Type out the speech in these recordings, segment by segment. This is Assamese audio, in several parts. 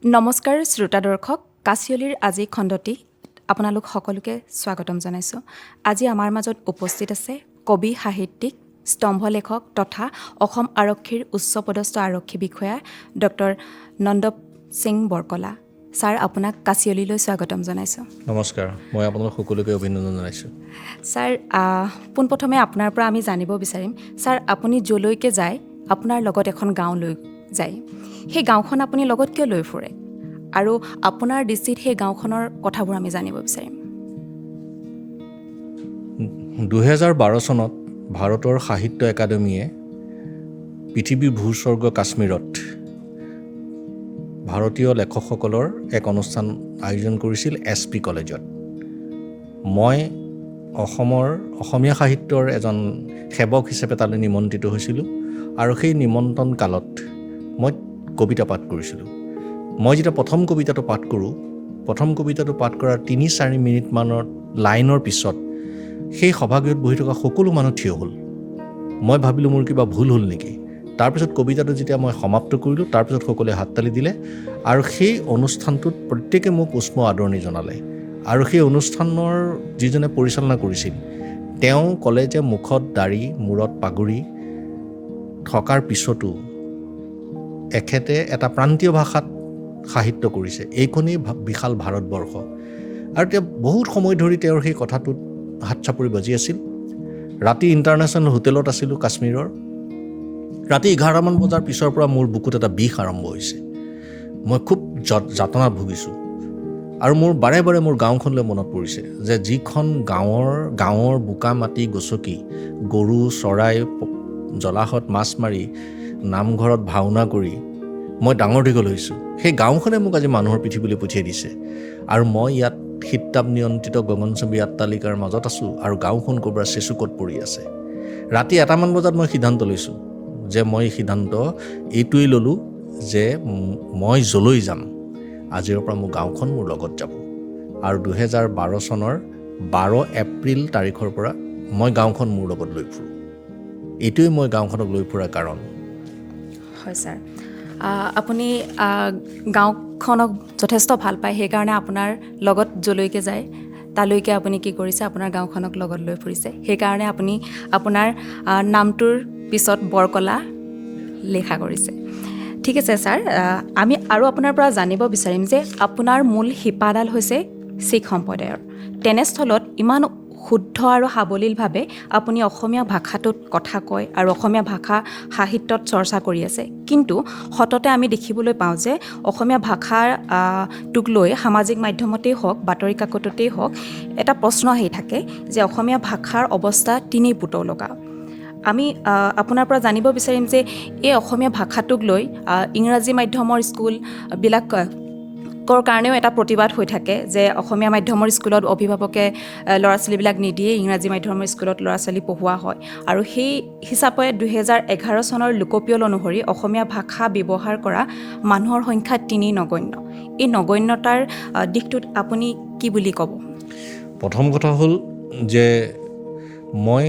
নমস্কাৰ শ্ৰোতা দৰ্শক, কাচিয়লিৰ আজি খণ্ডটি আপোনালোক সকলোকে স্বাগতম জনাইছোঁ। আজি আমাৰ মাজত উপস্থিত আছে কবি সাহিত্যিক, স্তম্ভলেখক তথা অসম আৰক্ষীৰ উচ্চপদস্থ আৰক্ষী বিষয়া ডক্টৰ নন্দপ সিং বৰকলা। ছাৰ, আপোনাক কাচিয়লিলৈ স্বাগতম জনাইছোঁ। নমস্কাৰ, মই আপোনালোক সকলোকে অভিনন্দন জনাইছোঁ। ছাৰ, পোনপ্ৰথমে আপোনাৰ পৰা আমি জানিব বিচাৰিম, ছাৰ আপুনি য'লৈকে যায় আপোনাৰ লগত এখন গাঁও লৈ যায়। সেই গাঁওখন আপুনি লগত কিয় লৈ ফুৰে আৰু আপোনাৰ দৃষ্টিত সেই গাঁওখনৰ কথাবোৰ আমি জানিব বিচাৰিম। 2012 চনত ভাৰতৰ সাহিত্য একাডেমীয়ে পৃথিৱীৰ ভূস্বৰ্গ কাশ্মীৰত ভাৰতীয় লেখকসকলৰ এক অনুষ্ঠান আয়োজন কৰিছিল SP কলেজত। মই অসমীয়া সাহিত্যৰ এজন সেৱক হিচাপে তালৈ নিমন্ত্ৰিত হৈছিলোঁ আৰু সেই নিমন্ত্ৰণ কালত মই কবিতা পাঠ কৰিছিলোঁ। মই যেতিয়া প্ৰথম কবিতাটো পাঠ কৰাৰ 3-4 মিনিটমানৰ লাইনৰ পিছত সেই সভাগৃহত বহি থকা সকলো মানুহ থিয় হ'ল। মই ভাবিলোঁ মোৰ কিবা ভুল হ'ল নেকি। তাৰপিছত কবিতাটো যেতিয়া মই সমাপ্ত কৰিলোঁ, তাৰপিছত সকলোৱে হাততালি দিলে আৰু সেই অনুষ্ঠানটোত প্ৰত্যেকে মোক উষ্ম আদৰণি জনালে। আৰু সেই অনুষ্ঠানৰ যিজনে পৰিচালনা কৰিছিল তেওঁ ক'লে যে মুখত দাড়ি, মূৰত পাগুৰি থকাৰ পিছতো এখেতে এটা প্ৰান্তীয় ভাষাত সাহিত্য কৰিছে। এইখনেই বিশাল ভাৰতবৰ্ষ। আৰু এতিয়া বহুত সময় ধৰি তেওঁৰ সেই কথাটোত হাত চাপৰি বাজি আছিল। ৰাতি ইণ্টাৰনেশ্যনেল হোটেলত আছিলোঁ কাশ্মীৰৰ। ৰাতি 11মান বজাৰ পিছৰ পৰা মোৰ বুকুত এটা বিষ আৰম্ভ হৈছে। মই খুব যাতনাত ভুগিছোঁ আৰু মোৰ বাৰে বাৰে মোৰ গাঁওখনলৈ মনত পৰিছে যে যিখন গাঁৱৰ বোকা মাটি গছকি, গৰু চৰাই, জলাহত মাছ মাৰি, নামঘৰত ভাওনা কৰি মই ডাঙৰ দীঘল হৈছোঁ। সেই গাঁওখনে মোক আজি মানুহৰ পৃথিৱীলৈ পঠিয়াই দিছে আৰু মই ইয়াত শীততাপ নিয়ন্ত্ৰিত গগনচুম্বী অট্টালিকাৰ মাজত আছোঁ আৰু গাঁওখন ক'ৰবাৰ চেচুকত পৰি আছে। ৰাতি 1টামান বজাত মই সিদ্ধান্ত লৈছোঁ যে মই সিদ্ধান্ত এইটোৱেই ল'লোঁ যে মই য'লৈ যাম আজিৰ পৰা মোৰ গাঁওখন মোৰ লগত যাব। আৰু 2012 চনৰ 12 এপ্ৰিল তাৰিখৰ পৰা মই গাঁওখন মোৰ লগত লৈ ফুৰোঁ। এইটোৱেই মই গাঁওখনক লৈ ফুৰাৰ কাৰণ। হয় ছাৰ, আপুনি গাঁওখনক যথেষ্ট ভাল পায়, সেইকাৰণে আপোনাৰ লগত য'লৈকে যায় তালৈকে আপুনি কি কৰিছে, আপোনাৰ গাঁওখনক লগত লৈ ফুৰিছে। সেইকাৰণে আপুনি আপোনাৰ নামটোৰ পিছত বৰকলা লিখা কৰিছে। ঠিক আছে ছাৰ, আমি আৰু আপোনাৰ পৰা জানিব বিচাৰিম যে আপোনাৰ মূল শিপাডাল হৈছে শিখ সম্প্ৰদায়ৰ। তেনেস্থলত ইমান শুদ্ধ আৰু সাৱলীলভাৱে আপুনি অসমীয়া ভাষাটোত কথা কয় আৰু অসমীয়া ভাষা সাহিত্যত চৰ্চা কৰি আছে। কিন্তু সততে আমি দেখিবলৈ পাওঁ যে অসমীয়া ভাষাটোক লৈ সামাজিক মাধ্যমতেই হওক, বাতৰি কাকততেই হওক এটা প্ৰশ্ন আহি থাকে যে অসমীয়া ভাষাৰ অৱস্থা তিনি পুতৌ লগা। আমি আপোনাৰ পৰা জানিব বিচাৰিম যে এই অসমীয়া ভাষাটোক লৈ ইংৰাজী মাধ্যমৰ স্কুলবিলাকৰ কাৰণেও এটা প্ৰতিবাদ হৈ থাকে যে অসমীয়া মাধ্যমৰ স্কুলত অভিভাৱকে ল'ৰা ছোৱালীবিলাক নিদিয়ে, ইংৰাজী মাধ্যমৰ স্কুলত ল'ৰা ছোৱালী পঢ়োৱা হয়। আৰু সেই হিচাপে 2011 চনৰ লোকপিয়ল অনুসৰি অসমীয়া ভাষা ব্যৱহাৰ কৰা মানুহৰ সংখ্যা 3 নগণ্য। এই নগণ্যতাৰ দিশটোত আপুনি কি বুলি ক'ব? প্ৰথম কথা হ'ল যে মই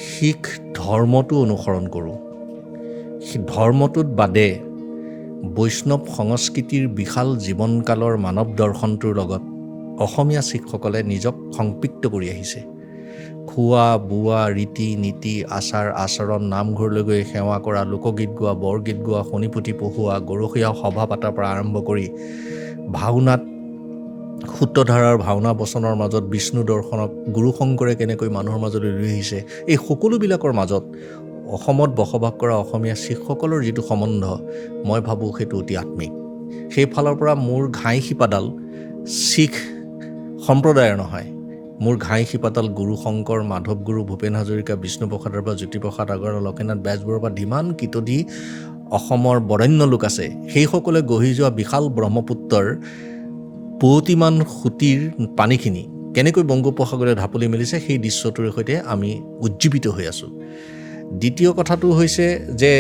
শিখ ধৰ্মটো অনুসৰণ কৰোঁ। সেই ধৰ্মটোত বাদে বৈষ্ণৱ সংস্কৃতিৰ বিশাল জীৱনকালৰ মানৱ দৰ্শনটোৰ লগত অসমীয়া শিখসকলে নিজক সংপৃক্ত কৰি আহিছে। খোৱা বোৱা, ৰীতি নীতি, আচাৰ আচৰণ, নামঘৰলৈ গৈ সেৱা কৰা, লোকগীত গোৱা, বৰগীত গোৱা, শনিপুথি পঢ়োৱা, গৰখীয়া সভা পাতাৰ পৰা আৰম্ভ কৰি ভাওনাত সূত্ৰধাৰাৰ ভাওনা বচনৰ মাজত বিষ্ণু দৰ্শনক গুৰু শংকৰে কেনেকৈ মানুহৰ মাজলৈ লৈ আহিছে, এই সকলোবিলাকৰ মাজত অসমত বসবাস কৰা অসমীয়া শিখসকলৰ যিটো সম্বন্ধ মই ভাবোঁ সেইটো অতি আত্মিক। সেইফালৰ পৰা মোৰ ঘাই শিপাডাল শিখ সম্প্ৰদায়ৰ নহয়, মোৰ ঘাই শিপাডাল গুৰু শংকৰ, মাধৱ গুৰু, ভূপেন হাজৰিকা, বিষ্ণুপ্ৰসাদৰ পৰা জ্যোতিপ্ৰসাদ আগৰৱালা, লক্ষীনাথ বেজবৰুৱাৰ পৰা ধীমান কিতধি অসমৰ বৰেণ্য লোক আছে। সেইসকলে গঢ়ি যোৱা বিশাল ব্ৰহ্মপুত্ৰৰ পুৱতিমান সুঁতিৰ পানীখিনি কেনেকৈ বংগোপসাগৰে ঢাপলি মেলিছে সেই দৃশ্যটোৰ সৈতে আমি উজ্জীৱিত হৈ আছোঁ। দ্বিতীয় কথাটো হৈছে যে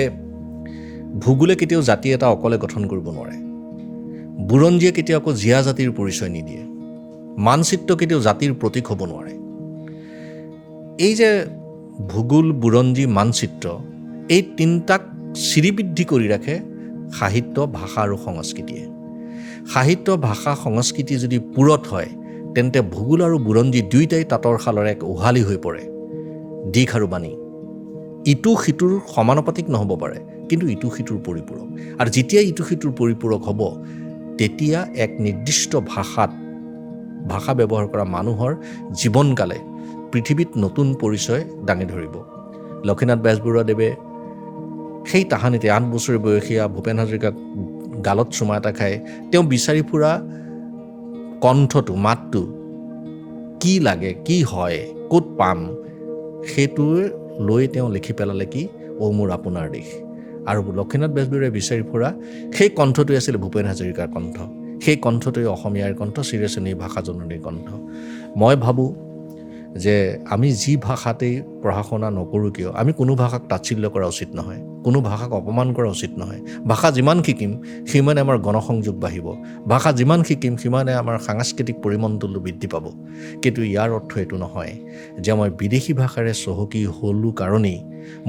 ভূগোলে কেতিয়াও জাতি এটা অকলে গঠন কৰিব নোৱাৰে। বুৰঞ্জীয়ে কেতিয়াও আকৌ জীয়া জাতিৰ পৰিচয় নিদিয়ে। মানচিত্ৰ কেতিয়াও জাতিৰ প্ৰতীক হ'ব নোৱাৰে। এই যে ভূগোল, বুৰঞ্জী, মানচিত্ৰ, এই তিনিটাক শ্ৰীবৃদ্ধি কৰি ৰাখে সাহিত্য, ভাষা আৰু সংস্কৃতিয়ে। সাহিত্য ভাষা সংস্কৃতি যদি পুৰত হয় তেন্তে ভূগোল আৰু বুৰঞ্জী দুয়োটাই তাঁতৰ শালৰ এক উহালি হৈ পৰে দিশ আৰু বাণী ইটো সিটোৰ সমানুপাতিক নহ'ব পাৰে কিন্তু ইটো সিটোৰ পৰিপূৰক আৰু যেতিয়া ইটো সিটোৰ পৰিপূৰক হ'ব তেতিয়া এক নিৰ্দিষ্ট ভাষা ব্যৱহাৰ কৰা মানুহৰ জীৱনকালে পৃথিৱীত নতুন পৰিচয় দাঙি ধৰিব লক্ষ্মীনাথ বেজবৰুৱাদেৱে সেই তাহানিতে ৮ বছৰ বয়সীয়া ভূপেন হাজৰিকাক গালত চুমা এটা খাই তেওঁ বিচাৰি ফুৰা কণ্ঠটো মাতটো কি লাগে কি হয় ক'ত পাম সেইটো লৈ তেওঁ লিখি পেলালে কি মোৰ আপোনাৰ দেশ আৰু লক্ষ্মীনাথ বেজবৰুৱাই বিচাৰি ফুৰা সেই কণ্ঠটোৱে আছিল ভূপেন হাজৰিকাৰ কণ্ঠ সেই কণ্ঠটোৱে অসমীয়াৰ কণ্ঠ চিৰচেনী ভাষা জননীৰ কণ্ঠ মই ভাবোঁ যে আমি যি ভাষাতেই পঢ়া শুনা নকৰোঁ কিয় আমি কোনো ভাষাক তাচ্ছিল্য কৰা উচিত নহয় কোনো ভাষাক অপমান কৰা উচিত নহয় ভাষা যিমান শিকিম সিমানে আমাৰ গণসংযোগ বাঢ়িব ভাষা যিমান শিকিম সিমানে আমাৰ সাংস্কৃতিক পৰিমণ্ডলো বৃদ্ধি পাব কিন্তু ইয়াৰ অৰ্থ এইটো নহয় যে মই বিদেশী ভাষাৰে চহকী হ'লোঁ কাৰণেই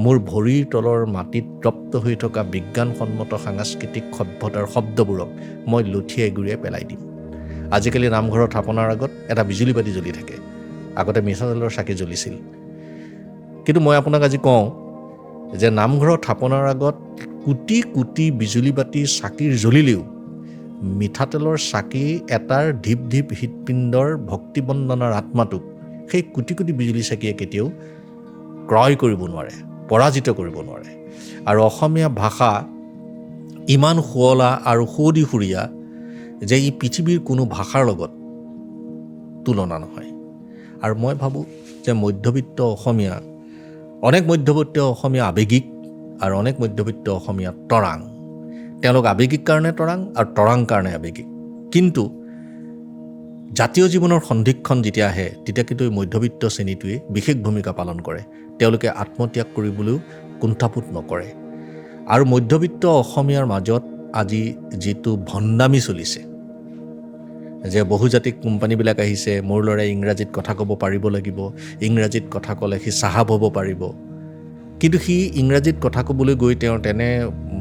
মোৰ ভৰিৰ তলৰ মাটিত তপ্ত হৈ থকা বিজ্ঞানসন্মত সাংস্কৃতিক সভ্যতাৰ শব্দবোৰক মই লঠিয়াই গুৰিয়াই পেলাই দিম আজিকালি নামঘৰৰ থাপনাৰ আগত এটা বিজুলী বাতি জ্বলি থাকে আগতে মিঠাতেলৰ চাকি জ্বলিছিল কিন্তু মই আপোনাক আজি কওঁ যে নামঘৰৰ থাপনাৰ আগত কোটি কোটি বিজুলী বাতি চাকিৰ জ্বলিলেও মিঠাতেলৰ চাকি এটাৰ ঢিপ ঢিপ হৃৎপিণ্ডৰ ভক্তিবন্দনাৰ আত্মাটোক সেই কোটি কোটি বিজুলী চাকিয়ে কেতিয়াও ক্ৰয় কৰিব নোৱাৰে পৰাজিত কৰিব নোৱাৰে আৰু অসমীয়া ভাষা ইমান শুৱলা আৰু সুদিশুৰীয়া যে ই পৃথিৱীৰ কোনো ভাষাৰ লগত তুলনা নহয় আৰু মই ভাবোঁ যে মধ্যবিত্ত অসমীয়া অনেক মধ্যবিত্ত অসমীয়া আৱেগিক আৰু অনেক মধ্যবিত্ত অসমীয়া তৰাং তেওঁলোক আৱেগিক কাৰণে তৰাং আৰু তৰাং কাৰণে আৱেগিক কিন্তু জাতীয় জীৱনৰ সন্ধিক্ষণ যেতিয়া আহে তেতিয়া কিন্তু মধ্যবিত্ত শ্ৰেণীটোৱে বিশেষ ভূমিকা পালন কৰে তেওঁলোকে আত্মত্যাগ কৰিবলৈও কুণ্ঠাবোধ নকৰে আৰু মধ্যবিত্ত অসমীয়াৰ মাজত আজি যিটো ভণ্ডামি চলিছে যে বহুজাতিক কোম্পানীবিলাক আহিছে মোৰ ল'ৰাই ইংৰাজীত কথা ক'ব পাৰিব লাগিব ইংৰাজীত কথা ক'লে সি চাহাব হ'ব পাৰিব কিন্তু সি ইংৰাজীত কথা ক'বলৈ গৈ তেওঁ তেনে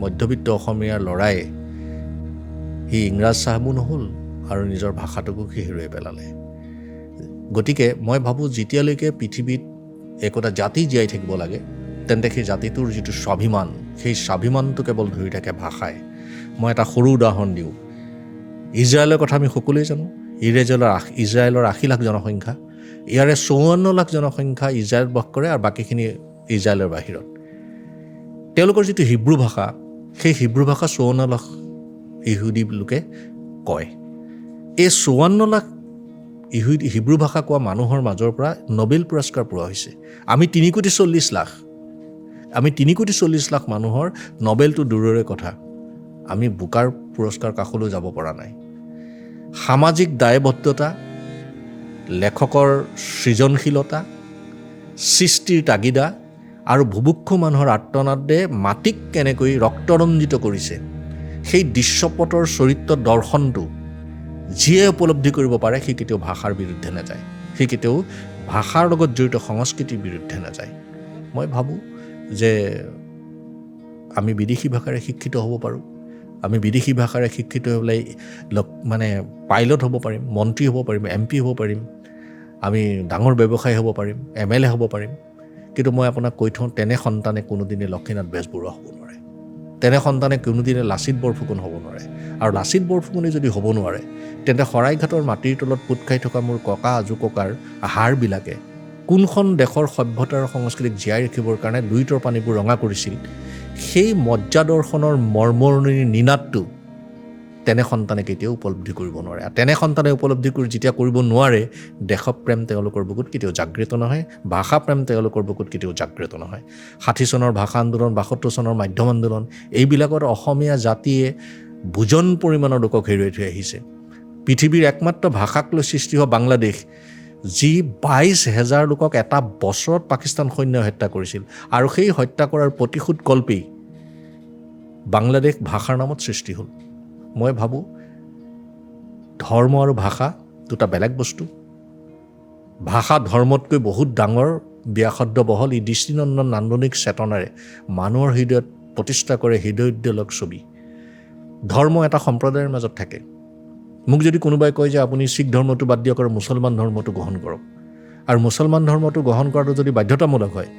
মধ্যবিত্ত অসমীয়াৰ ল'ৰাই সি ইংৰাজ চাহাবো নহ'ল আৰু নিজৰ ভাষাটোকো সি হেৰুৱাই পেলালে গতিকে মই ভাবোঁ যেতিয়ালৈকে পৃথিৱীত একোটা জাতি জীয়াই থাকিব লাগে তেন্তে সেই জাতিটোৰ যিটো স্বাভিমান সেই স্বাভিমানটো কেৱল ধৰি থাকে ভাষাই মই এটা সৰু উদাহৰণ দিওঁ ইজৰাইলৰ কথা আমি সকলোৱে জানো ইজৰাইলৰ ৮০ লাখ জনসংখ্যা ইয়াৰে ৫৪ লাখ জনসংখ্যা ইজৰাইলত বাস কৰে আৰু বাকীখিনি ইজৰাইলৰ বাহিৰত তেওঁলোকৰ যিটো হিব্ৰু ভাষা সেই হিব্ৰু ভাষা ৫৪ লাখ ইহুদী লোকে কয় এই ৫৪ লাখ হিব্ৰু ভাষা কোৱা মানুহৰ মাজৰ পৰা নোবেল পুৰস্কাৰ পোৱা হৈছে আমি ৩,৪০ লাখ মানুহৰ নোবেলটো দূৰৰে কথা আমি বুকাৰ পুৰস্কাৰ কাষলৈ যাব পৰা নাই সামাজিক দায়বদ্ধতা লেখকৰ সৃজনশীলতা সৃষ্টিৰ তাগিদা আৰু ভুভুক্ষু মানুহৰ আৰ্তনাদে মাটিক কেনেকৈ ৰক্তৰঞ্জিত কৰিছে সেই দৃশ্যপটৰ চৰিত্ৰ দৰ্শনটো যিয়ে উপলব্ধি কৰিব পাৰে সি কেতিয়াও ভাষাৰ বিৰুদ্ধে নাযায় সি কেতিয়াও ভাষাৰ লগত জড়িত সংস্কৃতিৰ বিৰুদ্ধে নাযায় মই ভাবোঁ যে আমি বিদেশী ভাষাৰে শিক্ষিত হ'ব পাৰোঁ আমি বিদেশী ভাষাৰে শিক্ষিত হৈ পেলাই মানে পাইলট হ'ব পাৰিম মন্ত্ৰী হ'ব পাৰিম MP হ'ব পাৰিম আমি ডাঙৰ ব্যৱসায়ী হ'ব পাৰিম MLA হ'ব পাৰিম কিন্তু মই আপোনাক কৈ থওঁ তেনে সন্তানে কোনোদিনে লক্ষ্মীনাথ বেজবৰুৱা হ'ব নোৱাৰে তেনে সন্তানে কোনোদিনে লাচিত বৰফুকন হ'ব নোৱাৰে আৰু লাচিত বৰফুকনে যদি হ'ব নোৱাৰে তেন্তে শৰাইঘাটৰ মাটিৰ তলত পোত খাই থকা মোৰ ককা আজু ককাৰ হাড়বিলাকে কোনখন দেশৰ সভ্যতা আৰু সংস্কৃতিক জীয়াই ৰাখিবৰ কাৰণে দুইটৰ পানীবোৰ ৰঙা কৰিছিল সেই মজ্জাদৰ্শনৰ মৰ্মৰণিৰ নিনাদটো তেনে সন্তানে কেতিয়াও উপলব্ধি কৰিব নোৱাৰে আৰু তেনে সন্তানে উপলব্ধি কৰি যেতিয়া কৰিব নোৱাৰে দেশপ্ৰেম তেওঁলোকৰ বুকুত কেতিয়াও জাগৃত নহয় ভাষাপ্ৰেম তেওঁলোকৰ বুকুত কেতিয়াও জাগৃত নহয় ৬০ চনৰ ভাষা আন্দোলন ৭২ চনৰ মাধ্যম আন্দোলন এইবিলাকত অসমীয়া জাতিয়ে বুজন পৰিমাণৰ লোকক হেৰুৱাই থৈ আহিছে পৃথিৱীৰ একমাত্ৰ ভাষাক লৈ সৃষ্টি হোৱা বাংলাদেশ যি ২২,০০০ লোকক এটা বছৰত পাকিস্তান সৈন্যই হত্যা কৰিছিল আৰু সেই হত্যা কৰাৰ প্ৰতিশোধ কল্পেই বাংলাদেশ ভাষাৰ নামত সৃষ্টি হ'ল মই ভাবোঁ ধৰ্ম আৰু ভাষা দুটা বেলেগ বস্তু ভাষা ধৰ্মতকৈ বহুত ডাঙৰ ব্যাসদ্য বহল ই দৃষ্টিনন্দন নান্দনিক চেতনাৰে মানুহৰ হৃদয়ত প্ৰতিষ্ঠা কৰে হৃদয়োদ্বেলক ছবি ধৰ্ম এটা সম্প্ৰদায়ৰ মাজত থাকে মোক যদি কোনোবাই কয় যে আপুনি শিখ ধৰ্মটো বাদ দিয়ক আৰু মুছলমান ধৰ্মটো গ্ৰহণ কৰক, আৰু মুছলমান ধৰ্মটো গ্ৰহণ কৰাটো যদি বাধ্যতামূলক হয়,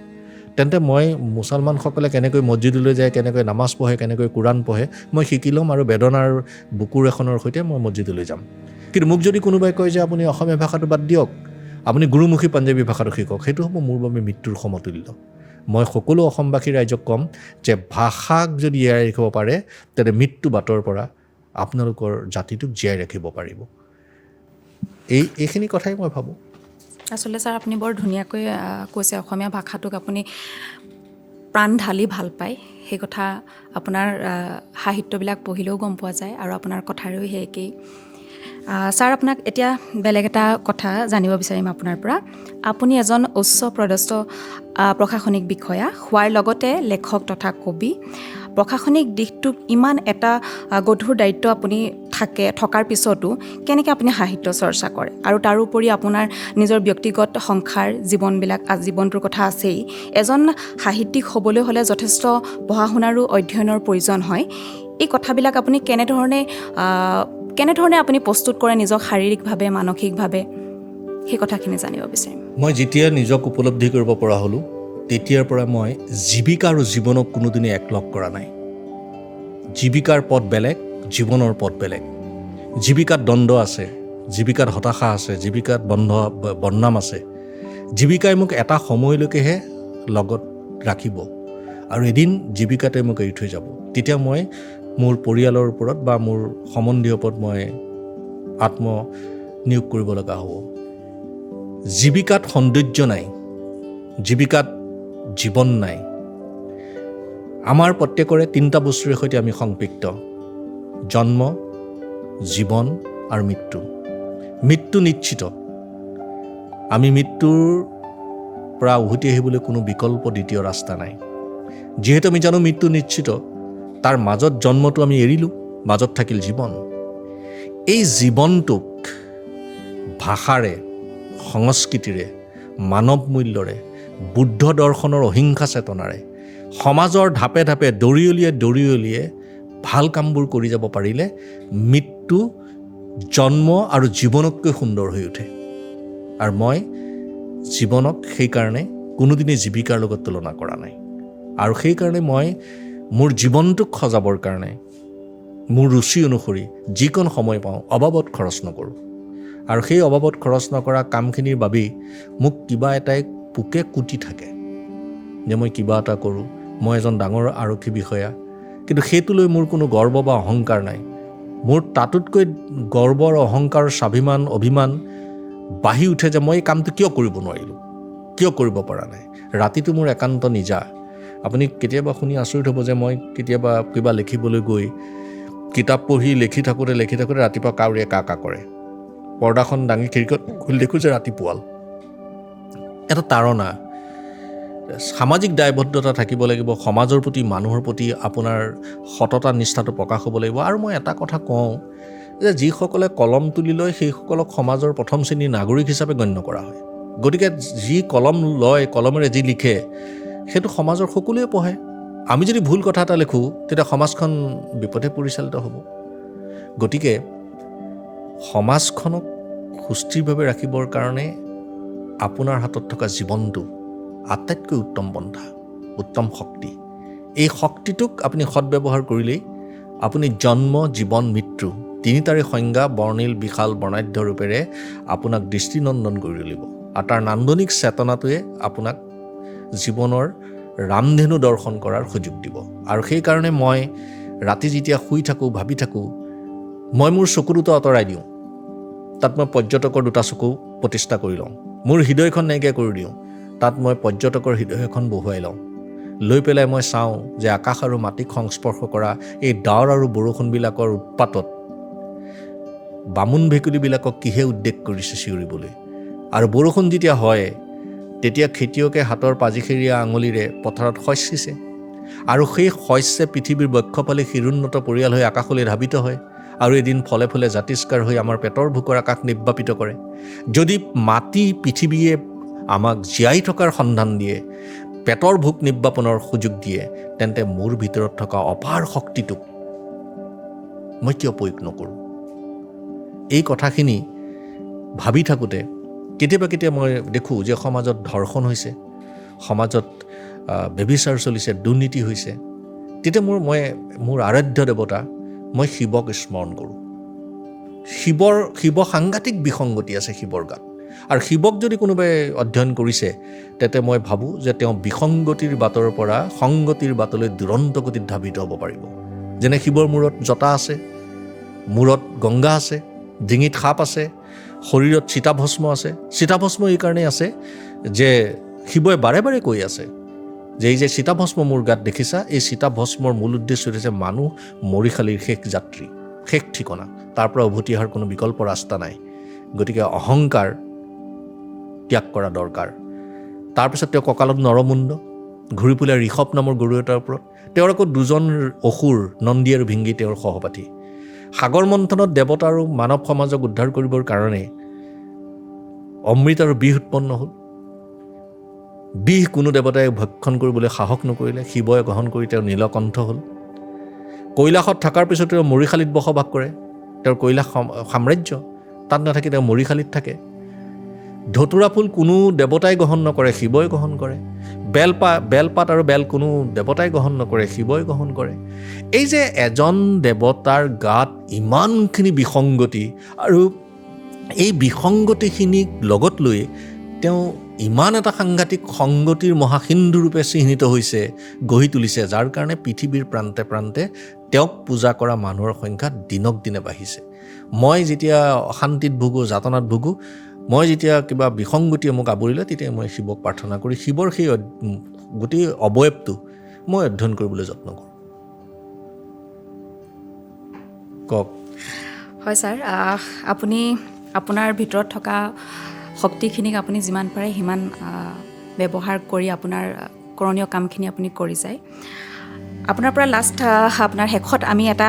তেন্তে মই মুছলমানসকলে কেনেকৈ মছজিদলৈ যায়, কেনেকৈ নামাজ পঢ়ে, কেনেকৈ কোৰাণ পঢ়ে, মই শিকি ল'ম আৰু বেদনাৰ বুকুৰ এখনৰ সৈতে মই মছজিদলৈ যাম। কিন্তু মোক যদি কোনোবাই কয় যে আপুনি অসমীয়া ভাষাটো বাদ দিয়ক, আপুনি গুৰুমুখী পাঞ্জাবী ভাষাটো শিকক, সেইটো হ'ব মোৰ বাবে মৃত্যুৰ সমতুল্য। মই সকলো অসমবাসী ৰাইজক ক'ম যে ভাষাক যদি জীয়াই ৰাখিব পাৰে, তেন্তে মৃত্যু বাটৰ পৰা আপোনালোকৰ জাতিটোক জীয়াই ৰাখিব পাৰিব। এইখিনি কথাই মই ভাবোঁ। আচলতে ছাৰ আপুনি বৰ ধুনীয়াকৈ কৈছে, অসমীয়া ভাষাটোক আপুনি প্ৰাণ ঢালি ভাল পায়। সেই কথা আপোনাৰ সাহিত্যবিলাক পঢ়িলেও গম পোৱা যায় আৰু আপোনাৰ কথাৰেও সেই একেই। ছাৰ, আপোনাক এতিয়া বেলেগ এটা কথা জানিব বিচাৰিম আপোনাৰ পৰা। আপুনি এজন উচ্চ পদস্থ প্ৰশাসনিক বিষয়া হোৱাৰ লগতে লেখক তথা কবি। প্ৰশাসনিক দিশটোক ইমান এটা গধুৰ দায়িত্ব আপুনি থকাৰ পিছতো কেনেকৈ আপুনি সাহিত্য চৰ্চা কৰে? আৰু তাৰোপৰি আপোনাৰ নিজৰ ব্যক্তিগত সংসাৰ জীৱনটোৰ কথা আছেই। এজন সাহিত্যিক হ'বলৈ হ'লে যথেষ্ট পঢ়া শুনাৰো অধ্যয়নৰ প্ৰয়োজন হয়। এই কথাবিলাক আপুনি কেনেধৰণে আপুনি প্ৰস্তুত কৰে নিজক শাৰীৰিকভাৱে, মানসিকভাৱে? সেই কথাখিনি জানিব বিচাৰিম। মই যেতিয়া নিজক উপলব্ধি কৰিব পৰা হ'লোঁ, তেতিয়াৰ পৰা মই জীৱিকা আৰু জীৱনক কোনোদিনে একলগ কৰা নাই। জীৱিকাৰ পথ বেলেগ, জীৱনৰ পথ বেলেগ। জীৱিকাত দ্বন্দ্ব আছে, জীৱিকাত হতাশা আছে, জীৱিকাত বদনাম আছে। জীৱিকাই মোক এটা সময়লৈকেহে লগত ৰাখিব আৰু এদিন জীৱিকাতে মোক এৰি থৈ যাব। তেতিয়া মই মোৰ পৰিয়ালৰ ওপৰত বা মোৰ সম্বন্ধীয়ৰ ওপৰত মই আত্মনিয়োগ কৰিব লগা হ'ব। জীৱিকাত সৌন্দৰ্য নাই, জীৱিকাত জীৱন নাই। আমাৰ প্ৰত্যেকৰে 3টা বস্তুৰ সৈতে আমি সংপৃক্ত: জন্ম, জীৱন আৰু মৃত্যু। মৃত্যু নিশ্চিত। আমি মৃত্যুৰ পৰা উভতি আহিবলৈ কোনো বিকল্প দ্বিতীয় ৰাস্তা নাই। যিহেতু আমি জানো মৃত্যু নিশ্চিত, তাৰ মাজত জন্মটো আমি এৰিলোঁ, মাজত থাকিল জীৱন। এই জীৱনটোক ভাষাৰে, সংস্কৃতিৰে, মানৱ মূল্যৰে, বুদ্ধ দৰ্শনৰ অহিংসা চেতনাৰে, সমাজৰ ঢাপে ঢাপে দৰিয়লিয়ে ভাল কামবোৰ কৰি যাব পাৰিলে মৃত্যু জন্ম আৰু জীৱনতকৈ সুন্দৰ হৈ উঠে। আৰু মই জীৱনক সেইকাৰণে কোনোদিনেই জীৱিকাৰ লগত তুলনা কৰা নাই। আৰু সেইকাৰণে মই মোৰ জীৱনটোক সজাবৰ কাৰণে মোৰ ৰুচি অনুসৰি যিকণ সময় পাওঁ অবাবত খৰচ নকৰোঁ। আৰু সেই অবাবত খৰচ নকৰা কামখিনিৰ বাবেই মোক কিবা এটাই পোকে কুটি থাকে যে মই কিবা এটা কৰোঁ, মই এজন ডাঙৰ আৰক্ষী বিষয়া। কিন্তু সেইটো লৈ মোৰ কোনো গৰ্ব বা অহংকাৰ নাই। মোৰ তাতোতকৈ গৰ্বৰ, অহংকাৰ, স্বাভিমান, অভিমান বাঢ়ি উঠে যে মই এই কামটো কিয় কৰিব নোৱাৰিলোঁ, কিয় কৰিব পৰা নাই। ৰাতিটো মোৰ একান্ত নিজা। আপুনি কেতিয়াবা শুনি আচৰিত হ'ব যে মই কেতিয়াবা কিবা লিখিবলৈ গৈ কিতাপ পঢ়ি লিখি থাকোঁতে ৰাতিপুৱা কাউৰীয়ে কা কা কৰে। পৰ্দাখন দাঙি খিৰিকীত খুলি দেখোঁ যে ৰাতিপুৱাল। এটা তাৰণা। সামাজিক দায়বদ্ধতা থাকিব লাগিব, সমাজৰ প্ৰতি, মানুহৰ প্ৰতি আপোনাৰ সততা নিষ্ঠাটো প্ৰকাশ হ'ব লাগিব। আৰু মই এটা কথা কওঁ যে যিসকলে কলম তুলি লয় সেইসকলক সমাজৰ প্ৰথম শ্ৰেণীৰ নাগৰিক হিচাপে গণ্য কৰা হয়। গতিকে যি কলম লয়, কলমেৰে যি লিখে, সেইটো সমাজৰ সকলোৱে পঢ়ে। আমি যদি ভুল কথা এটা লিখোঁ তেতিয়া সমাজখন বিপথে পৰিচালিত হ'ব। গতিকে সমাজখনক সুস্থিৰভাৱে ৰাখিবৰ কাৰণে আপোনাৰ হাতত থকা জীৱনটো আটাইতকৈ উত্তম পন্থা, উত্তম শক্তি। এই শক্তিটোক আপুনি সৎব্যৱহাৰ কৰিলেই আপুনি জন্ম, জীৱন, মৃত্যু 3টাৰে সংজ্ঞা বৰ্ণিল বিশাল বৰ্ণাঢ্য ৰূপেৰে আপোনাক দৃষ্টিনন্দন কৰি তুলিব। আৰু তাৰ নান্দনিক চেতনাটোৱে আপোনাক জীৱনৰ ৰামধেনু দৰ্শন কৰাৰ সুযোগ দিব। আৰু সেইকাৰণে মই ৰাতি যেতিয়া শুই থাকোঁ, ভাবি থাকোঁ, মই মোৰ চকু দুটা আঁতৰাই দিওঁ। তাত মই পৰ্যটকৰ 2টা চকু প্ৰতিষ্ঠা কৰি লওঁ। মোৰ হৃদয়খন নাইকিয়া কৰি দিওঁ। তাত মই পৰ্যটকৰ হৃদয় এখন বহুৱাই লওঁ। লৈ পেলাই মই চাওঁ যে আকাশ আৰু মাটিক সংস্পৰ্শ কৰা এই ডাৱৰ আৰু বৰষুণবিলাকৰ উৎপাতত বামুণ ভেকুলীবিলাকক কিহে উদ্বেগ কৰিছে চিঞৰিবলৈ। আৰু বৰষুণ যেতিয়া হয় তেতিয়া খেতিয়কে হাতৰ পাজিখেৰীয়া আঙুলিৰে পথাৰত শস্য সিঁচে। আৰু সেই শস্যে পৃথিৱীৰ বক্ষপালে শিৰোন্নত পৰিয়াল হৈ আকাশলৈ ধাবিত হয় আৰু এদিন ফলে ফলে জাতিষ্কাৰ হৈ আমাৰ পেটৰ ভোকৰ আকাশ নিৰ্বাপিত কৰে। যদি মাটি পৃথিৱীয়ে আমাক জীয়াই থকাৰ সন্ধান দিয়ে, পেটৰ ভোক নিৰ্বাপনৰ সুযোগ দিয়ে, তেন্তে মোৰ ভিতৰত থকা অপাৰ শক্তিটোক মই কিয় প্ৰয়োগ নকৰোঁ? এই কথাখিনি ভাবি থাকোঁতে কেতিয়াবা মই দেখোঁ যে সমাজত ধৰ্ষণ হৈছে, সমাজত ব্যভিচাৰ চলিছে, দুৰ্নীতি হৈছে। তেতিয়া মোৰ আৰাধ্য দেৱতা মই শিৱক স্মৰণ কৰোঁ। শিৱ সাংঘাতিক বিসংগতি আছে শিৱৰ গাত। আৰু শিৱক যদি কোনোবাই অধ্যয়ন কৰিছে তেন্তে মই ভাবোঁ যে তেওঁ বিসংগতিৰ বাটৰ পৰা সংগতিৰ বাটলৈ দুৰন্ত গতিত ধাৱিত হ'ব পাৰিব। যেনে শিৱৰ মূৰত জটা আছে, মূৰত গংগা আছে, ডিঙিত সাপ আছে, শৰীৰত চিতাভস্ম আছে। চিতাভস্ম এই কাৰণেই আছে যে শিৱই বাৰে বাৰে কৈ আছে যে এই যে চিতাভস্ম মোৰ গাত দেখিছা, এই চিতাভস্মৰ মূল উদ্দেশ্য হৈছে মানুহ মৰিশালীৰ শেষ যাত্ৰী, শেষ ঠিকনা, তাৰ পৰা উভতি অহাৰ কোনো বিকল্প ৰাস্তা নাই। গতিকে অহংকাৰ ত্যাগ কৰা দৰকাৰ। তাৰপিছত তেওঁ কঁকালত নৰমুণ্ড, ঘূৰি ফুলে ঋষভ নামৰ গৰু এটাৰ ওপৰত। তেওঁৰ আকৌ দুজন অসুৰ, নন্দী আৰু ভিংগী তেওঁৰ সহপাঠী। সাগৰ মন্থনত দেৱতা আৰু মানৱ সমাজক উদ্ধাৰ কৰিবৰ কাৰণে অমৃত আৰু বিষ উৎপন্ন হ'ল। বিষ কোনো দেৱতাই ভক্ষণ কৰিবলৈ সাহস নকৰিলে, শিৱই গ্ৰহণ কৰি তেওঁৰ নীলকণ্ঠ হ'ল। কৈলাশত থকাৰ পিছত তেওঁ মৰিশালীত বসবাস কৰে, তেওঁৰ কৈলাশ সাম্ৰাজ্য। তাত নাথাকি তেওঁ মৰিশালীত থাকে। ধতুৰা ফুল কোনো দেৱতাই গ্ৰহণ নকৰে, শিৱই গ্ৰহণ কৰে। বেলপাত আৰু বেল কোনো দেৱতাই গ্ৰহণ নকৰে, শিৱই গ্ৰহণ কৰে। এই যে এজন দেৱতাৰ গাত ইমানখিনি বিসংগতি, আৰু এই বিসংগতিখিনিক লগত লৈ তেওঁ ইমান এটা সাংঘাতিক সংগতিৰ মহাসিন্ধুৰূপে চিহ্নিত হৈছে, গঢ়ি তুলিছে, যাৰ কাৰণে পৃথিৱীৰ প্ৰান্তে প্ৰান্তে তেওঁক পূজা কৰা মানুহৰ সংখ্যা দিনক দিনে বাঢ়িছে। মই যেতিয়া অশান্তিত ভুগোঁ, যাতনাত ভুগোঁ, মই যেতিয়া কিবা বিসংগতিয়ে মোক আৱৰি লয়, তেতিয়া মই শিৱক প্ৰাৰ্থনা কৰি শিৱৰ সেই গোটেই অৱয়ৱটো মই অধ্যয়ন কৰিবলৈ যত্ন কৰোঁ। কওক। হয় ছাৰ, আপুনি আপোনাৰ ভিতৰত থকা শক্তিখিনিক আপুনি যিমান পাৰে সিমান ব্যৱহাৰ কৰি আপোনাৰ কৰণীয় কামখিনি আপুনি কৰি যায়। আপোনাৰ পৰা আপোনাৰ শেষত আমি এটা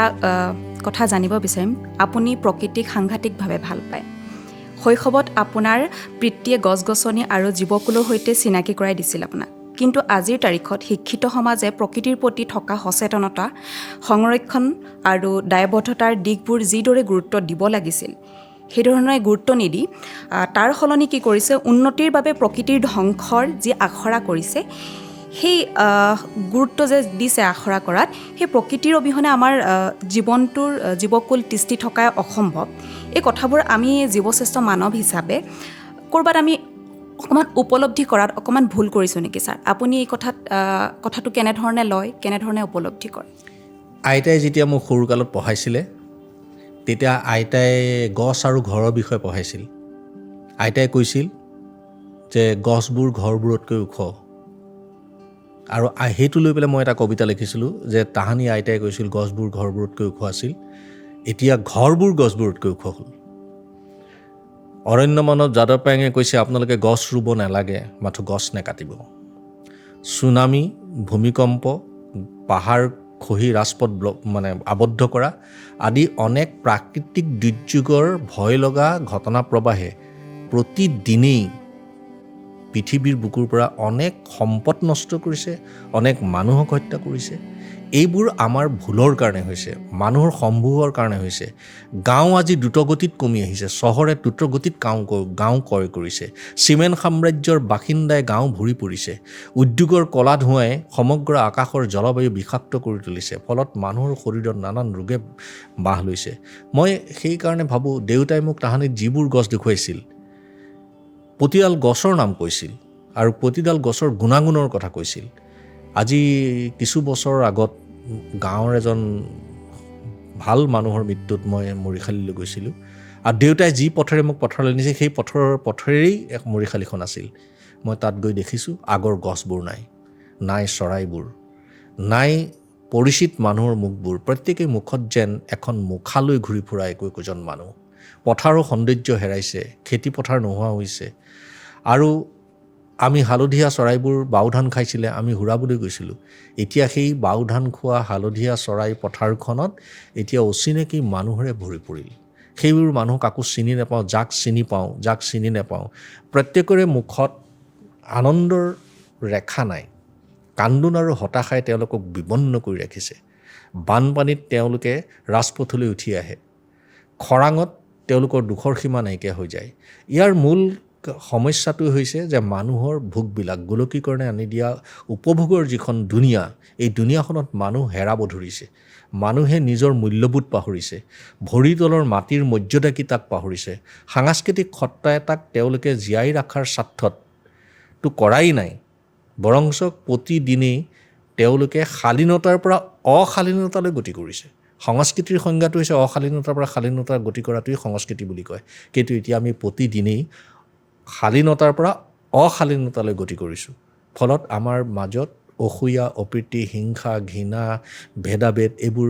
কথা জানিব বিচাৰিম। আপুনি প্ৰকৃতিক সাংঘাতিকভাৱে ভাল পায়। শৈশৱত আপোনাৰ পিতৃয়ে গছ গছনি আৰু জীৱকুলৰ সৈতে চিনাকি কৰাই দিছিল আপোনাক। কিন্তু আজিৰ তাৰিখত শিক্ষিত সমাজে প্ৰকৃতিৰ প্ৰতি থকা সচেতনতা, সংৰক্ষণ আৰু দায়বদ্ধতাৰ দিশবোৰ যিদৰে গুৰুত্ব দিব লাগিছিল সেইধৰণে গুৰুত্ব নিদি তাৰ সলনি কি কৰিছে, উন্নতিৰ বাবে প্ৰকৃতিৰ ধ্বংসৰ যি আখৰা কৰিছে, সেই গুৰুত্ব যে দিছে আখৰা কৰাত, সেই প্ৰকৃতিৰ অবিহনে আমাৰ জীৱকুল তিষ্ঠি থকা অসম্ভৱ। এই কথাবোৰ আমি জীৱশ্ৰেষ্ঠ মানৱ হিচাপে ক'ৰবাত আমি অকণমান উপলব্ধি কৰাত অকণমান ভুল কৰিছোঁ নেকি ছাৰ? আপুনি এই কথাটো কেনেধৰণে লয়, কেনেধৰণে উপলব্ধি কৰে? আইতাই যেতিয়া মোক সৰুকালত পঢ়াইছিলে, তেতিয়া আইতাই গছ আৰু ঘৰৰ বিষয়ে পঢ়াইছিল। আইতাই কৈছিল যে গছবোৰ ঘৰবোৰতকৈ ওখ। আৰু সেইটো লৈ পেলাই মই এটা কবিতা লিখিছিলোঁ যে তাহানি আইতাই কৈছিল গছবোৰ ঘৰবোৰতকৈ ওখ আছিল, এতিয়া ঘৰবোৰ গছবোৰতকৈ ওখ হ'ল। অৰণ্য মানৱ যাদৱ পায়েঙে কৈছে আপোনালোকে গছ ৰুব নালাগে, মাথো গছ নেকাটিব। চুনামি, ভূমিকম্প, পাহাৰ খহি ৰাজপথ আবদ্ধ কৰা আদি অনেক প্ৰাকৃতিক দুৰ্যোগৰ ভয় লগা ঘটনা প্ৰবাহে প্ৰতিদিনেই পৃথিৱীৰ বুকুৰ পৰা অনেক সম্পদ নষ্ট কৰিছে, অনেক মানুহক হত্যা কৰিছে। এইবোৰ আমাৰ ভুলৰ কাৰণে হৈছে, মানুহৰ সম্ভোগৰ কাৰণে হৈছে। গাঁও আজি দ্ৰুতগতিত কমি আহিছে, চহৰে দ্ৰুতগতিত গাঁও ক্ৰয় কৰিছে। চিমেণ্ট সাম্ৰাজ্যৰ বাসিন্দাই গাঁও ভৰি পৰিছে। উদ্যোগৰ কলা ধোঁৱাই সমগ্ৰ আকাশৰ জলবায়ু বিষাক্ত কৰি তুলিছে, ফলত মানুহৰ শৰীৰত নানান ৰোগে বাহ লৈছে। মই সেইকাৰণে ভাবোঁ দেউতাই মোক তাহানিত যিবোৰ গছ দেখুৱাইছিল, প্ৰতিডাল গছৰ নাম কৈছিল আৰু প্ৰতিডাল গছৰ গুণাগুণৰ কথা কৈছিল। আজি কিছু বছৰৰ আগত গাঁৱৰ এজন ভাল মানুহৰ মৃত্যুত মই মৰিশালীলৈ গৈছিলোঁ, আৰু দেউতাই যি পথেৰে মোক পথাৰলৈ নিছে সেই পথৰেই এক মৰিশালীখন আছিল। মই তাত গৈ দেখিছোঁ আগৰ গছবোৰ নাই চৰাইবোৰ, নাই পৰিচিত মানুহৰ মুখবোৰ। প্ৰত্যেকেই মুখত যেন এখন মুখালৈ ঘূৰি ফুৰা একোজন মানুহ। পথাৰৰ সৌন্দৰ্য হেৰাইছে, খেতি পথাৰ নোহোৱা হৈছে। আৰু আমি হালধীয়া চৰাইবোৰ বাও ধান খাইছিলে, আমি হুৰাবলৈ গৈছিলোঁ। এতিয়া সেই বাও ধান খোৱা হালধীয়া চৰাই পথাৰখনত এতিয়া অচিনাকি মানুহৰে ভৰি পৰিল। সেইবোৰ মানুহ কাকো চিনি নাপাওঁ, যাক চিনি পাওঁ, যাক চিনি নাপাওঁ। প্ৰত্যেকৰে মুখত আনন্দৰ ৰেখা নাই। কান্দোন আৰু হতাশাই তেওঁলোকক বিবন্ন কৰি ৰাখিছে। বানপানীত তেওঁলোকে ৰাজপথলৈ উঠি আহে, খৰাঙত তেওঁলোকৰ দুখৰ সীমা নাইকিয়া হৈ যায়। ইয়াৰ মূল সমস্যাটো হৈছে যে মানুহৰ ভোগবিলাক গোলকীকৰণে আনি দিয়া উপভোগৰ যিখন দুনিয়া, এই দুনিয়াখনত মানুহ হেৰাব ধৰিছে। মানুহে নিজৰ মূল্যবোধ পাহৰিছে, ভৰিৰ তলৰ মাটিৰ মৰ্যাদা কি তাক পাহৰিছে। সাংস্কৃতিক সত্তা এটাক তেওঁলোকে জীয়াই ৰখাৰ স্বাৰ্থতটো কৰাই নাই, বৰঞ্চ প্ৰতিদিনেই তেওঁলোকে শালীনতাৰ পৰা অশালীনতালৈ গতি কৰিছে। সংস্কৃতিৰ সংজ্ঞাটো হৈছে অশালীনতাৰ পৰা শালীনতাৰ গতি কৰাটোৱেই সংস্কৃতি বুলি কয়। কিন্তু এতিয়া আমি প্ৰতিদিনেই শালীনতাৰ পৰা অশালীনতালৈ গতি কৰিছোঁ। ফলত আমাৰ মাজত অসূয়া, অপ্ৰীতি, হিংসা, ঘৃণা, ভেদাভেদ এইবোৰ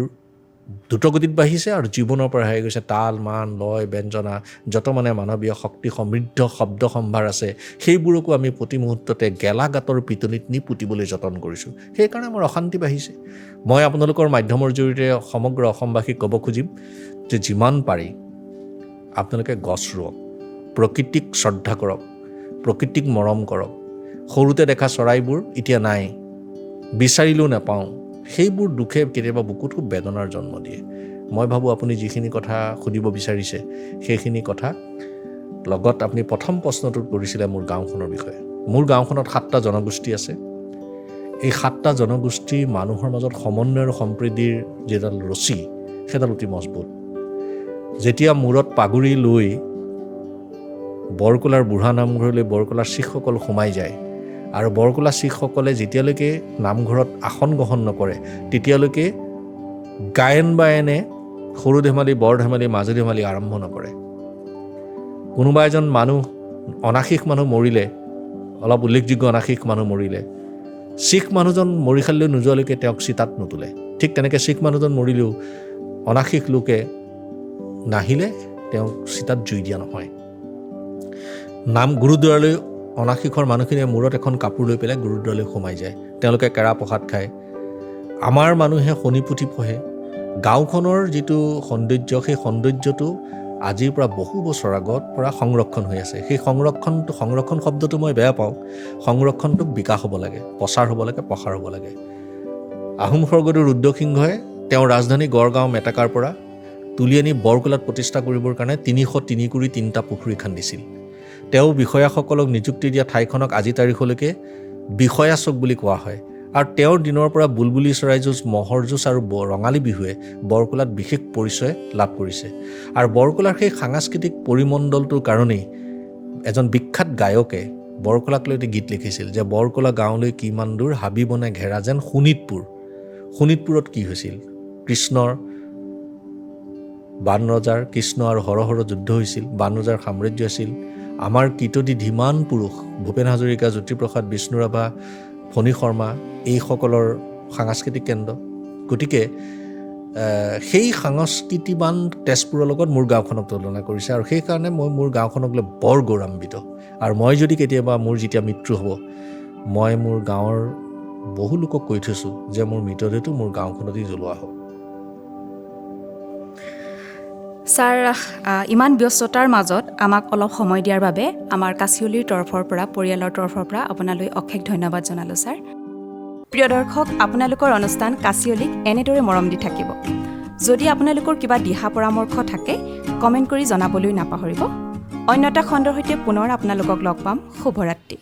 দ্ৰুতগতিত বাঢ়িছে আৰু জীৱনৰ পৰা হেৰাই গৈছে তাল, মান, লয়, ব্যঞ্জনা, যত মানে মানৱীয় শক্তি সমৃদ্ধ শব্দ সম্ভাৰ আছে, সেইবোৰকো আমি প্ৰতি মুহূৰ্ততে গেলা গাঁতৰ পিটনিত নি পুতিবলৈ যতন কৰিছোঁ। সেইকাৰণে আমাৰ অশান্তি বাঢ়িছে। মই আপোনালোকৰ মাধ্যমৰ জৰিয়তে সমগ্ৰ অসমবাসীক ক'ব খুজিম যে যিমান পাৰি আপোনালোকে গছ ৰুৱক, প্ৰকৃতিক শ্ৰদ্ধা কৰক, প্ৰকৃতিক মৰম কৰক। সৰুতে দেখা চৰাইবোৰ এতিয়া নাই, বিচাৰিলেও নাপাওঁ। সেইবোৰ দুখে কেতিয়াবা বুকুত খুব বেদনাৰ জন্ম দিয়ে। মই ভাবোঁ আপুনি যিখিনি কথা সুধিব বিচাৰিছে সেইখিনি কথা লগত আপুনি প্ৰথম প্ৰশ্নটোত কৰিছিলে মোৰ গাঁওখনৰ বিষয়ে। মোৰ গাঁওখনত 7টা জনগোষ্ঠী আছে। এই 7টা জনগোষ্ঠীৰ মানুহৰ মাজত সমন্বয় আৰু সম্প্ৰীতিৰ যিডাল ৰছী, সেইডাল অতি মজবুত। যেতিয়া মূৰত পাগুৰি লৈ বৰকলাৰ বুঢ়া নামঘৰলৈ বৰকলাৰ শিখসকল সোমাই যায় আৰু বৰকলা শিখসকলে যেতিয়ালৈকে নামঘৰত আসন গ্ৰহণ নকৰে তেতিয়ালৈকে গায়ন বায়নে সৰু ধেমালি, বৰ ধেমালি, মাজু ধেমালি আৰম্ভ নকৰে। কোনোবা এজন মানুহ অনাশিক মানুহ মৰিলে, অলপ উল্লেখযোগ্য অনাশিক মানুহ মৰিলে, শিখ মানুহজন মৰিশাললৈ নোযোৱালৈকে তেওঁক চিতাত নোতোলে। ঠিক তেনেকৈ শিখ মানুহজন মৰিলেও অনাশিক লোকে নাহিলে তেওঁক চিতাত জুই দিয়া নহয়। নাম গুৰুদ্বাৰলৈ অনাশিকৰ মানুহখিনিয়ে মূৰত এখন কাপোৰ লৈ পেলাই গুৰুদ্বাৰলৈ সোমাই যায়। তেওঁলোকে কেৰা প্ৰসাদ খায়। আমাৰ মানুহে শনি পুথি পঢ়ে। গাঁওখনৰ যিটো সৌন্দৰ্য, সেই সৌন্দৰ্যটো আজিৰ পৰা বহু বছৰ আগত পৰা সংৰক্ষণ হৈ আছে। সেই সংৰক্ষণ শব্দটো মই বেয়া পাওঁ। সংৰক্ষণটোক বিকাশ হ'ব লাগে, প্ৰচাৰ হ'ব লাগে, প্ৰসাৰ হ'ব লাগে। আহোম স্বৰ্গদেউ ৰুদ্ৰসিংহই তেওঁৰ ৰাজধানী গড়গাঁও মেটেকাৰ পৰা তুলি আনি বৰকলাত প্ৰতিষ্ঠা কৰিবৰ কাৰণে 303 কোৰি 3টা পুখুৰী খান্দিছিল। তেওঁ বিষয়াসকলক নিযুক্তি দিয়া ঠাইখনক আজি তাৰিখলৈকে বিষয়া চুক বুলি কোৱা হয়। আৰু তেওঁৰ দিনৰ পৰা বুলবুলি চৰাই যুঁজ, মহৰ যুঁজ আৰু ৰঙালী বিহুৱে বৰকলাত বিশেষ পৰিচয় লাভ কৰিছে। আৰু বৰকলাৰ সেই সাংস্কৃতিক পৰিমণ্ডলটোৰ কাৰণেই এজন বিখ্যাত গায়কে বৰকলাক লৈ গীত লিখিছিল যে বৰকলা গাঁৱলৈ কিমান দূৰ, হাবি বনে ঘেৰা যেন শোণিতপুৰ। শোণিতপুৰত কি হৈছিল? কৃষ্ণৰ বান ৰজাৰ, কৃষ্ণ আৰু হৰহৰ যুদ্ধ হৈছিল। বান ৰজাৰ সাম্ৰাজ্য আছিল। আমাৰ কীৰ্তনী ধীমান পুৰুষ ভূপেন হাজৰিকা, জ্যোতিপ্ৰসাদ, বিষ্ণুৰাভা, ফণী শৰ্মা এইসকলৰ সাংস্কৃতিক কেন্দ্ৰ। গতিকে সেই সংস্কৃতিবান তেজপুৰৰ লগত মোৰ গাঁওখনক তুলনা কৰিছে আৰু সেইকাৰণে মই মোৰ গাঁওখনক লৈ বৰ গৌৰৱান্বিত। আৰু মই যদি কেতিয়াবা মোৰ যেতিয়া মৃত্যু হ'ব, মই মোৰ গাঁৱৰ বহু লোকক কৈ থৈছোঁ যে মোৰ মৃতদেহটো মোৰ গাঁওখনতেই জ্বলোৱা হ'ব। ছাৰ, ইমান ব্যস্ততাৰ মাজত আমাক অলপ সময় দিয়াৰ বাবে আমাৰ কাচিয়লিৰ তৰফৰ পৰা, পৰিয়ালৰ তৰফৰ পৰা আপোনালৈ অশেষ ধন্যবাদ জনালোঁ ছাৰ। প্ৰিয় দৰ্শক, আপোনালোকৰ অনুষ্ঠান কাচিয়লিক এনেদৰে মৰম দি থাকিব। যদি আপোনালোকৰ কিবা দিহা পৰামৰ্শ থাকে কমেণ্ট কৰি জনাবলৈ নাপাহৰিব। অন্য এটা খণ্ডৰ সৈতে পুনৰ আপোনালোকক লগ পাম। শুভৰাত্ৰি।